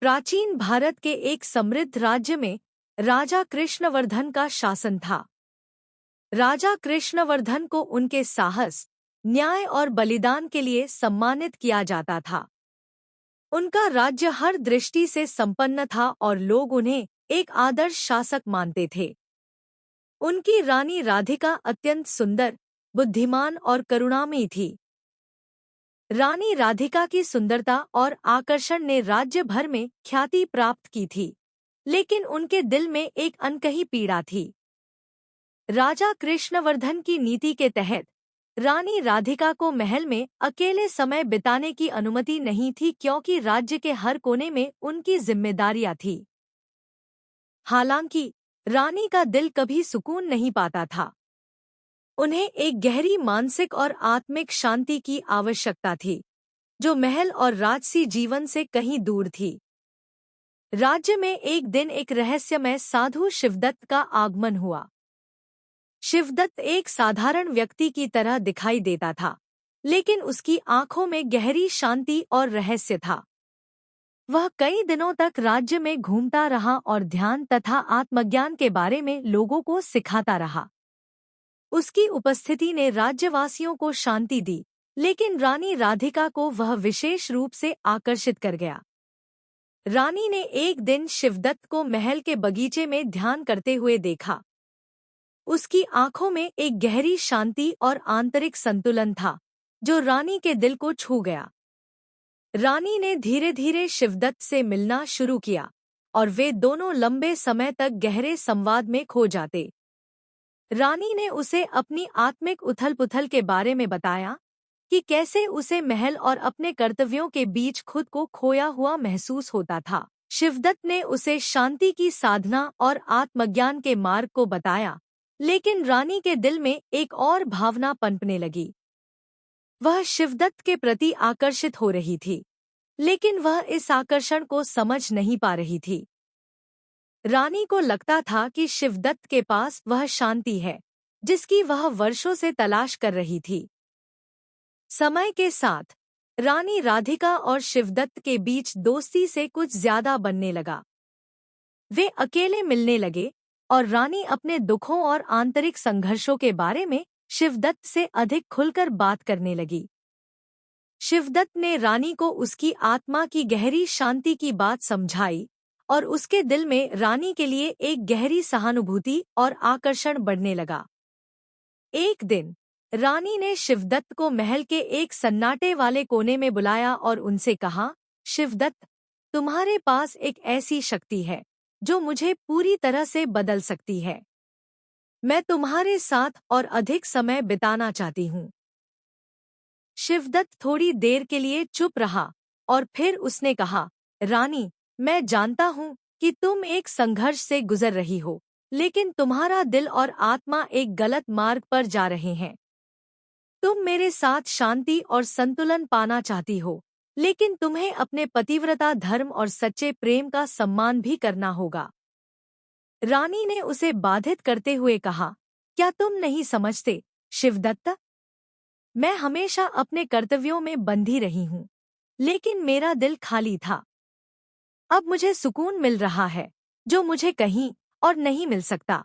प्राचीन भारत के एक समृद्ध राज्य में राजा कृष्णवर्धन का शासन था। राजा कृष्णवर्धन को उनके साहस, न्याय और बलिदान के लिए सम्मानित किया जाता था। उनका राज्य हर दृष्टि से संपन्न था और लोग उन्हें एक आदर्श शासक मानते थे। उनकी रानी राधिका अत्यंत सुंदर, बुद्धिमान और करुणामयी थी। रानी राधिका की सुंदरता और आकर्षण ने राज्य भर में ख्याति प्राप्त की थी, लेकिन उनके दिल में एक अनकही पीड़ा थी। राजा कृष्णवर्धन की नीति के तहत रानी राधिका को महल में अकेले समय बिताने की अनुमति नहीं थी, क्योंकि राज्य के हर कोने में उनकी जिम्मेदारियां थी। हालांकि रानी का दिल कभी सुकून नहीं पाता था। उन्हें एक गहरी मानसिक और आत्मिक शांति की आवश्यकता थी, जो महल और राजसी जीवन से कहीं दूर थी। राज्य में एक दिन एक रहस्यमय साधु शिवदत्त का आगमन हुआ। शिवदत्त एक साधारण व्यक्ति की तरह दिखाई देता था, लेकिन उसकी आंखों में गहरी शांति और रहस्य था। वह कई दिनों तक राज्य में घूमता रहा और ध्यान तथा आत्मज्ञान के बारे में लोगों को सिखाता रहा। उसकी उपस्थिति ने राज्यवासियों को शांति दी, लेकिन रानी राधिका को वह विशेष रूप से आकर्षित कर गया। रानी ने एक दिन शिवदत्त को महल के बगीचे में ध्यान करते हुए देखा। उसकी आंखों में एक गहरी शांति और आंतरिक संतुलन था, जो रानी के दिल को छू गया। रानी ने धीरे धीरे शिवदत्त से मिलना शुरू किया और वे दोनों लंबे समय तक गहरे संवाद में खो जाते। रानी ने उसे अपनी आत्मिक उथल-पुथल के बारे में बताया कि कैसे उसे महल और अपने कर्तव्यों के बीच खुद को खोया हुआ महसूस होता था। शिवदत्त ने उसे शांति की साधना और आत्मज्ञान के मार्ग को बताया, लेकिन रानी के दिल में एक और भावना पनपने लगी। वह शिवदत्त के प्रति आकर्षित हो रही थी, लेकिन वह इस आकर्षण को समझ नहीं पा रही थी। रानी को लगता था कि शिवदत्त के पास वह शांति है जिसकी वह वर्षों से तलाश कर रही थी। समय के साथ रानी राधिका और शिवदत्त के बीच दोस्ती से कुछ ज्यादा बनने लगा। वे अकेले मिलने लगे और रानी अपने दुखों और आंतरिक संघर्षों के बारे में शिवदत्त से अधिक खुलकर बात करने लगी। शिवदत्त ने रानी को उसकी आत्मा की गहरी शांति की बात समझाई और उसके दिल में रानी के लिए एक गहरी सहानुभूति और आकर्षण बढ़ने लगा। एक दिन रानी ने शिवदत्त को महल के एक सन्नाटे वाले कोने में बुलाया और उनसे कहा, शिवदत्त, तुम्हारे पास एक ऐसी शक्ति है जो मुझे पूरी तरह से बदल सकती है। मैं तुम्हारे साथ और अधिक समय बिताना चाहती हूँ। शिवदत्त थोड़ी देर के लिए चुप रहा और फिर उसने कहा, रानी, मैं जानता हूँ कि तुम एक संघर्ष से गुजर रही हो, लेकिन तुम्हारा दिल और आत्मा एक गलत मार्ग पर जा रहे हैं। तुम मेरे साथ शांति और संतुलन पाना चाहती हो, लेकिन तुम्हें अपने पतिव्रता धर्म और सच्चे प्रेम का सम्मान भी करना होगा। रानी ने उसे बाधित करते हुए कहा, क्या तुम नहीं समझते, शिवदत्त? मैं हमेशा अपने कर्तव्यों में बंधी रही हूँ, लेकिन मेरा दिल खाली था। अब मुझे सुकून मिल रहा है, जो मुझे कहीं और नहीं मिल सकता।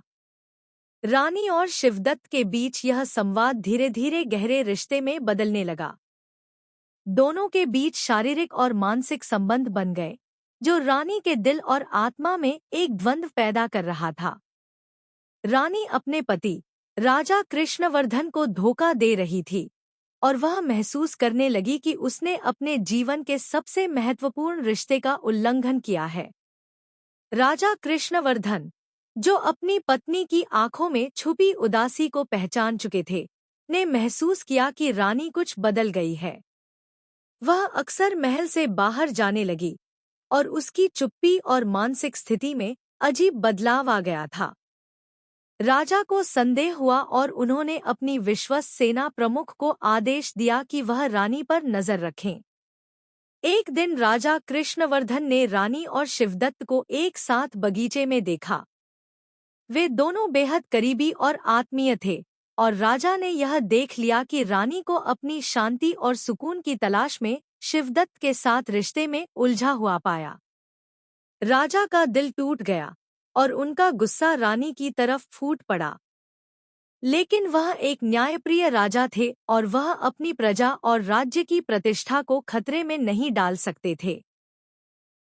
रानी और शिवदत्त के बीच यह संवाद धीरे धीरे गहरे रिश्ते में बदलने लगा। दोनों के बीच शारीरिक और मानसिक संबंध बन गए, जो रानी के दिल और आत्मा में एक द्वंद्व पैदा कर रहा था। रानी अपने पति राजा कृष्णवर्धन को धोखा दे रही थी और वह महसूस करने लगी कि उसने अपने जीवन के सबसे महत्वपूर्ण रिश्ते का उल्लंघन किया है। राजा कृष्णवर्धन, जो अपनी पत्नी की आंखों में छुपी उदासी को पहचान चुके थे, ने महसूस किया कि रानी कुछ बदल गई है। वह अक्सर महल से बाहर जाने लगी और उसकी चुप्पी और मानसिक स्थिति में अजीब बदलाव आ गया था। राजा को संदेह हुआ और उन्होंने अपनी विश्वस्त सेना प्रमुख को आदेश दिया कि वह रानी पर नजर रखें। एक दिन राजा कृष्णवर्धन ने रानी और शिवदत्त को एक साथ बगीचे में देखा। वे दोनों बेहद करीबी और आत्मीय थे और राजा ने यह देख लिया कि रानी को अपनी शांति और सुकून की तलाश में शिवदत्त के साथ रिश्ते में उलझा हुआ पाया। राजा का दिल टूट गया और उनका गुस्सा रानी की तरफ फूट पड़ा। लेकिन वह एक न्यायप्रिय राजा थे और वह अपनी प्रजा और राज्य की प्रतिष्ठा को खतरे में नहीं डाल सकते थे।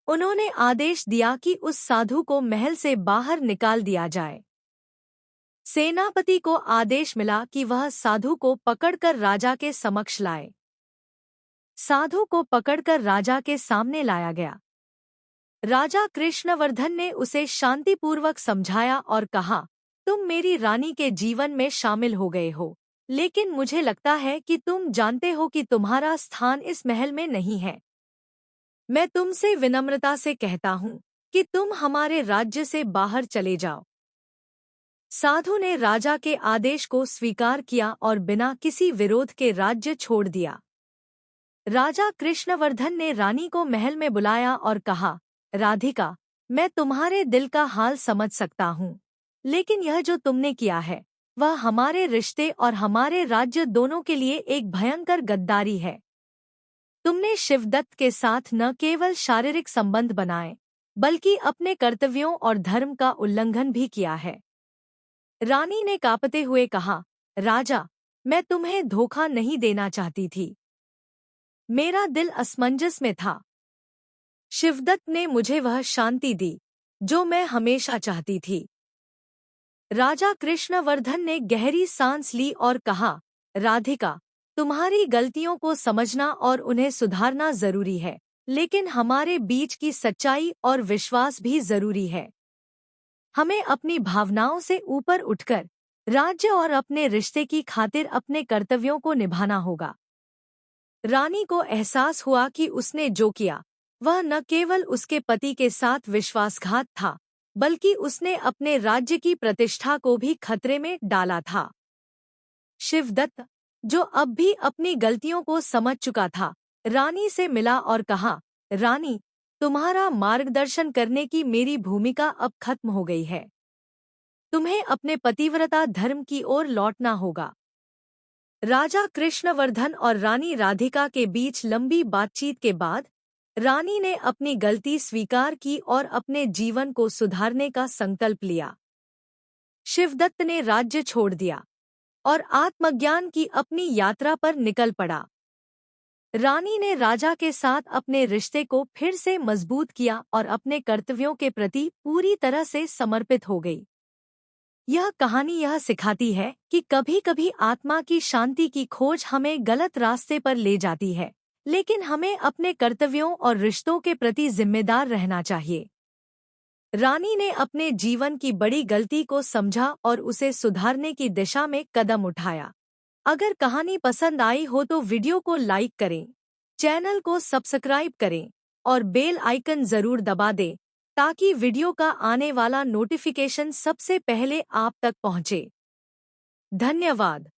उन्होंने आदेश दिया कि उस साधु को महल से बाहर निकाल दिया जाए। सेनापति को आदेश मिला कि वह साधु को पकड़कर राजा के समक्ष लाए। साधु को पकड़कर राजा के सामने लाया गया। राजा कृष्णवर्धन ने उसे शांतिपूर्वक समझाया और कहा, तुम मेरी रानी के जीवन में शामिल हो गए हो, लेकिन मुझे लगता है कि तुम जानते हो कि तुम्हारा स्थान इस महल में नहीं है। मैं तुमसे विनम्रता से कहता हूँ कि तुम हमारे राज्य से बाहर चले जाओ। साधु ने राजा के आदेश को स्वीकार किया और बिना किसी विरोध के राज्य छोड़ दिया। राजा कृष्णवर्धन ने रानी को महल में बुलाया और कहा, राधिका, मैं तुम्हारे दिल का हाल समझ सकता हूँ, लेकिन यह जो तुमने किया है वह हमारे रिश्ते और हमारे राज्य दोनों के लिए एक भयंकर गद्दारी है। तुमने शिवदत्त के साथ न केवल शारीरिक संबंध बनाए, बल्कि अपने कर्तव्यों और धर्म का उल्लंघन भी किया है। रानी ने कांपते हुए कहा, राजा, मैं तुम्हें धोखा नहीं देना चाहती थी। मेरा दिल असमंजस में था। शिवदत्त ने मुझे वह शांति दी जो मैं हमेशा चाहती थी। राजा कृष्णवर्धन ने गहरी सांस ली और कहा, राधिका, तुम्हारी गलतियों को समझना और उन्हें सुधारना जरूरी है, लेकिन हमारे बीच की सच्चाई और विश्वास भी जरूरी है। हमें अपनी भावनाओं से ऊपर उठकर राज्य और अपने रिश्ते की खातिर अपने कर्तव्यों को निभाना होगा। रानी को एहसास हुआ कि उसने जो किया वह न केवल उसके पति के साथ विश्वासघात था, बल्कि उसने अपने राज्य की प्रतिष्ठा को भी खतरे में डाला था। शिवदत्त, जो अब भी अपनी गलतियों को समझ चुका था, रानी से मिला और कहा, रानी, तुम्हारा मार्गदर्शन करने की मेरी भूमिका अब खत्म हो गई है। तुम्हें अपने पतिव्रता धर्म की ओर लौटना होगा। राजा कृष्णवर्धन और रानी राधिका के बीच लंबी बातचीत के बाद रानी ने अपनी गलती स्वीकार की और अपने जीवन को सुधारने का संकल्प लिया। शिवदत्त ने राज्य छोड़ दिया और आत्मज्ञान की अपनी यात्रा पर निकल पड़ा। रानी ने राजा के साथ अपने रिश्ते को फिर से मजबूत किया और अपने कर्तव्यों के प्रति पूरी तरह से समर्पित हो गई। यह कहानी यह सिखाती है कि कभी-कभी आत्मा की शांति की खोज हमें गलत रास्ते पर ले जाती है, लेकिन हमें अपने कर्तव्यों और रिश्तों के प्रति जिम्मेदार रहना चाहिए। रानी ने अपने जीवन की बड़ी गलती को समझा और उसे सुधारने की दिशा में कदम उठाया। अगर कहानी पसंद आई हो तो वीडियो को लाइक करें, चैनल को सब्सक्राइब करें और बेल आइकन जरूर दबा दें ताकि वीडियो का आने वाला नोटिफिकेशन सबसे पहले आप तक पहुंचे। धन्यवाद।